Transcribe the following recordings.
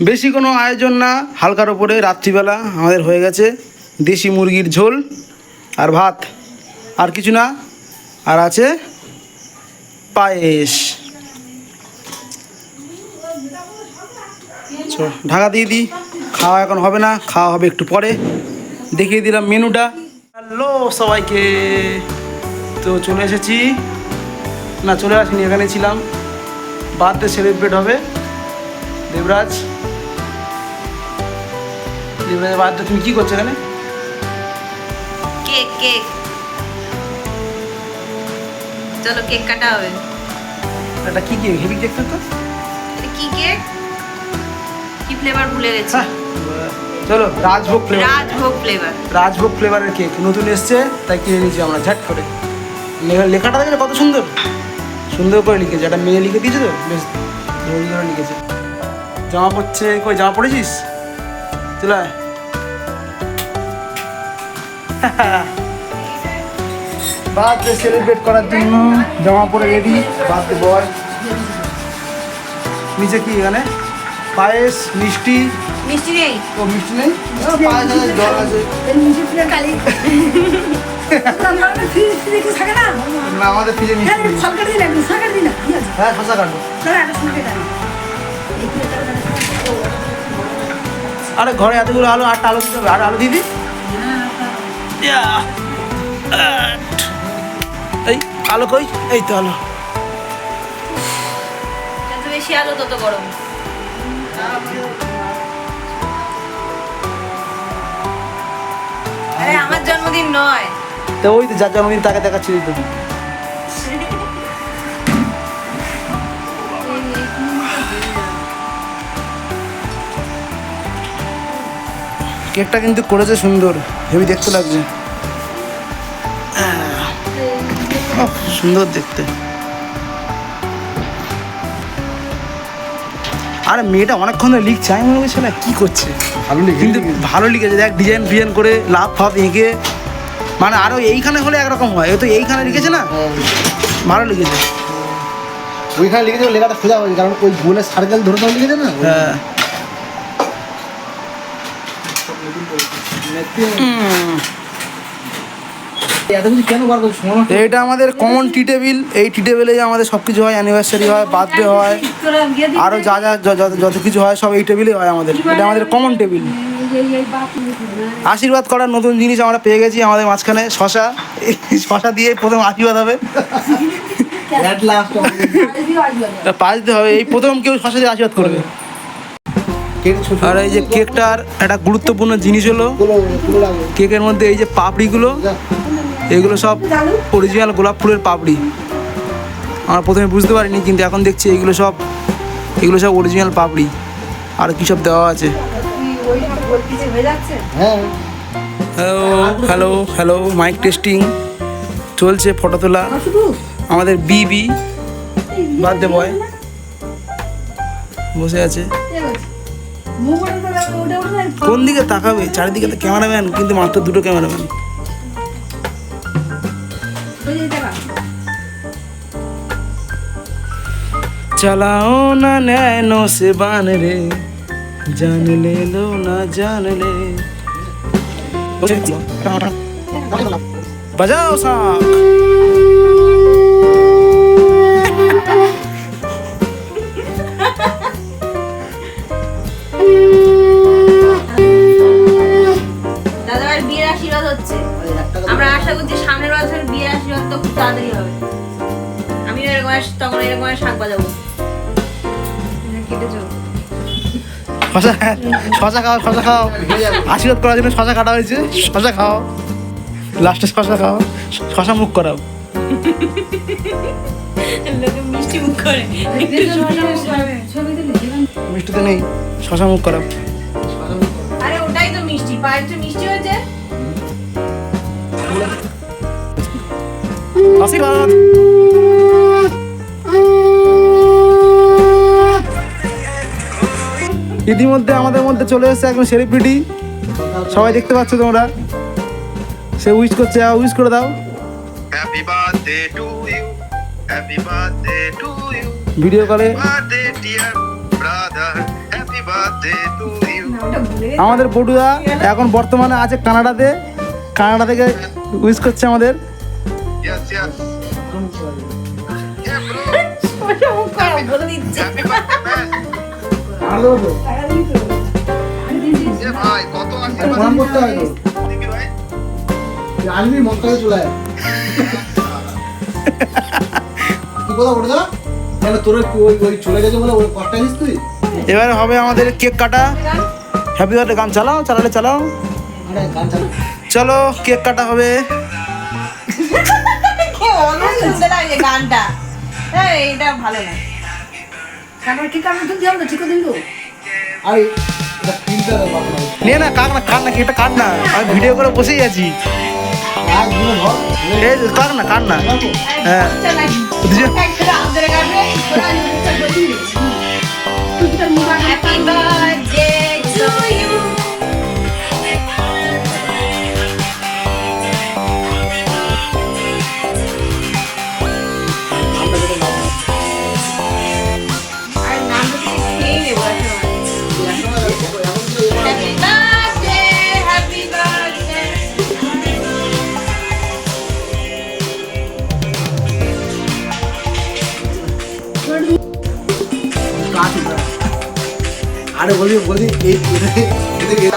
বেশি কোনো আয়োজন না, হালকার ওপরে রাত্রিবেলা আমাদের হয়ে গেছে দেশি মুরগির ঝোল আর ভাত, আর কিছু না। আর আছে পায়েস। ঢাকা দিয়ে দিই, খাওয়া এখন হবে না, খাওয়া হবে একটু পরে। দেখিয়ে দিলাম মেনুটা। হ্যালো সবাইকে, তো চলে এসেছি, না চলে আসিনি, এখানে ছিলাম। বার্থডে সেলিব্রেট হবে দেবরাজ, দেবরাজের বার্থডে। তুমি কি করছো এখানে? কেক কেক, চলো কেক কাটা হবে। এটা কি কেক? হেভি কেক তো। এটা কি কেক, কি ফ্লেভার ভুলে গেছি। চলো রাজভোগ ফ্লেভার, রাজভোগ ফ্লেভার, রাজভোগ ফ্লেভারের কেক নতুন এসছে, তাই কিনে নিয়েছি আমরা ঝাট করে। লেখাটা দেখলে কত সুন্দর, সুন্দর করে লিখেছে। একটা মেয়ে লিখে দিয়েছে তো, বেশ ধৈর্য করে লিখেছে। জামা পড়ছে, কই জামা পড়েছিস? চলে আয়। বার্থডে সেলিব্রেট করার জন্য জামা পরে রেডি বার্থডে বয়। নিচে কি এখানে পায়েস, মিষ্টি। মিষ্টি নেই, ও মিষ্টি নেই, পায়েস আছে, জল আছে। না আমাদের ফ্রিজে মিষ্টি নেই। হ্যাঁ শশা কাটো। আরে ঘরে এতগুলো আলু, আটটা আলু দিতে হবে। আর আলু দিদি, এই আলু কই? এই তো আলু। যত বেশি আলো তত গরম। আরে আমার জন্মদিন নয়, তো ওই তো যার জন্মদিন তাকে দেখাচ্ছি তো। কেকটা কিন্তু করেছে সুন্দর, হেবি দেখতে লাগছে। সুন্দর দেখতে। আরে মেয়েটা অনেকক্ষণ ধরে লিখছে, আমি মনে করছি না কি করছে। ভালো লিখে কিন্তু ভালো লিখেছে, দেখ ডিজাইন ফিজাইন করে লাভ ফাভ এঁকে, মানে আরও এইখানে হলে একরকম হয়, এ তো এইখানে লিখেছে না, ভালো লিখেছে। ওইখানে লিখেছে, লেখাটা সোজা হয়েছে, কারণ ওই গোলের সার্কেল ধরে ধরে লিখেছে না। হ্যাঁ এত কিছু কেন বার করছো? এইটা আমাদের কমন টি টেবিল। এই টি টেবিলে আমাদের সব কিছু হয়, অ্যানিভার্সারি হয়, বার্থডে হয়, আরও যা যা যত কিছু হয় সব এই টেবিলে হয় আমাদের। এটা আমাদের কমন টেবিল। আশীর্বাদ করার নতুন জিনিস আমরা পেয়ে গেছি আমাদের মাঝখানে, শশা। এই শশা দিয়ে প্রথম আশীর্বাদ হবে, পাঁচ দিতে হবে। এই প্রথম কেউ শশা দিয়ে আশীর্বাদ করবে। আর এই যে কেকটার একটা গুরুত্বপূর্ণ জিনিস হলো, কেকের মধ্যে এই যে পাপড়িগুলো, এগুলো সব অরিজিনাল গোলাপ ফুলের পাপড়ি। আমরা প্রথমে বুঝতে পারিনি, কিন্তু এখন দেখছি এগুলো সব অরিজিনাল পাপড়ি। আর কী সব দেওয়া আছে। Hello hello hello, mike testing চলছে, ফটো তোলা। আমাদের বিবি বার্থডে বয় বসে আছে। কোন দিকে তাকাবে? চারিদিকে তো ক্যামেরাম্যান, কিন্তু মাত্র দুটো ক্যামেরাম্যান। চালাও না নैनो से बान रे, जान ले लो ना जान ले। बजाओ साक। দাদার বিয়ের আশীর্বাদ হচ্ছে। আমরা আশা করছি সামনের বছর বিয়ের আশীর্বাদ তো খুব তাড়াতাড়ি হবে। আমি এরকম তখন এরকম শাক বাজাবো। কেটেছো? শশা খাও, শশা খাও। আশীর্বাদ করার জন্য শশা কাটা হয়েছে, শশা খাও। লাস্টে শশা খাও, শশা মুখ করাও। লোকে মিষ্টি মুখ করে। মিষ্টিতে নেই, শশা মুখ করাও। আরে ওটাই তো মিষ্টি, পায়েসটা মিষ্টি হয়েছে। আশীর্বাদ। ইতিমধ্যে আমাদের মধ্যে চলে এসেছে একজন সেলিব্রিটি, সবাই দেখতে পাচ্ছ তোমরা। সে উইশ করছে, উইশ করে দাও। Happy birthday to you, happy birthday to you, video কলে। Birthday dear brother, happy birthday birthday to you. নামটা ভুলে গেছি। আমাদের বটুদা এখন বর্তমানে আছে কানাডাতে। কানাডা থেকে উইশ করছে আমাদের। Yes, yes. Yeah, bro. ওটা মুখ করা, বলে দিচ্ছি। Happy birthday, man. আর দেবো তো টাকা দিবি তো? আমি দিচ্ছি। এ ভাই, কত আশীর্বাদ প্রণাম করতে হয় তো দিবি ভাই? তুই আসবি মন করে চলে আয় কি কথা বলে দাও কেন তোর ওই ওই চলে গেছে বলে ওই কষ্ট নিস তুই এবারে হবে আমাদের কেক কাটা। হ্যাপি বার্থডে গান চালাও, চালালে চালাও। আরে গান চালু চলো কেক কাটা হবে। কে অন্য শুনতে লাগে গানটা। এই, এটা ভালো না। তারপর কি কারণে তুমি যাও না, ঠিক করে দিবি তো? আরে এটা তিনটা বাবা নিয়ে না, কাট না, কাট না, কেকটা কাট না। আমি ভিডিও করে বসেই আছি। এক দিনে ধর এই কাট না, কাট না। হ্যাঁ। বাচ্চা নাকি? দুজন- একটা আমাদের কাটবে, ওরা আনলিমিটেড করে দিবি। Happy birthday to you. আর নামটা কি খেয়ে নেবো এখন। Happy birthday, happy birthday. আরে বলি বলি এই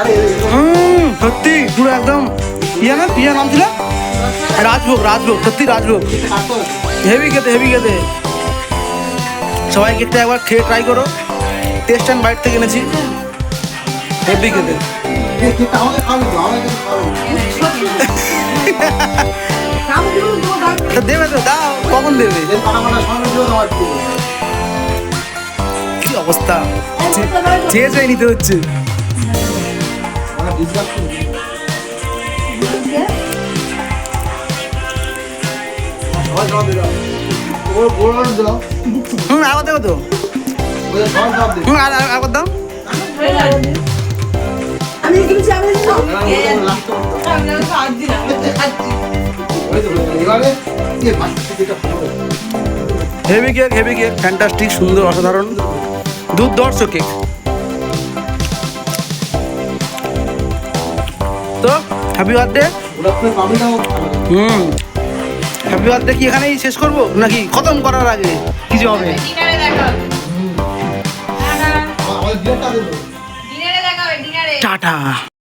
আরে সত্যি পুরো একদম ইয়ে না, ইয়ে নাম ছিল রাজভোগ, রাজভোগ, সত্যি রাজভোগ। হেভি খেতে, হেভি খেতে। সবাই কেকটা একবার খেয়ে ট্রাই করো। টেস্ট অ্যান্ড বাইট থেকে এনেছি। হেভি খেতে। আমাকে খাওয়াবি তো আমাকে খাওয়াবি তা দেবে তো, দাও, কখন দেবে? এই পাটা পাটা সঙ্গে দিও না একটু কি অবস্থা, চেয়ে চেয়ে নিতে হচ্ছে। আমরা ডিসকাস করি সবাই জবাব দিল ও বড় দিল আবার দেবো তো। ওই সবাই জবাব দিল আবার দাও। আমি কিন্তু আমি লাস্ট সাহায্য দিলাম ওই তো এবারে এই ভাষা থেকে heavy cake, heavy cake, fantastic, সুন্দর, অসাধারণ, দুর্ধর্ষ কেক। তো হ্যাপি বার্থডে। ওরা তো পাবি না হ্যাপি বার্থডে কি এখানেই শেষ করবো নাকি খতম করার আগে কিছু হবে? ডিনারে দেখা হবে। আমাদের ডিরেক্টর দেবো ডিনারে দেখা হবে, ডিনারে। টাটা।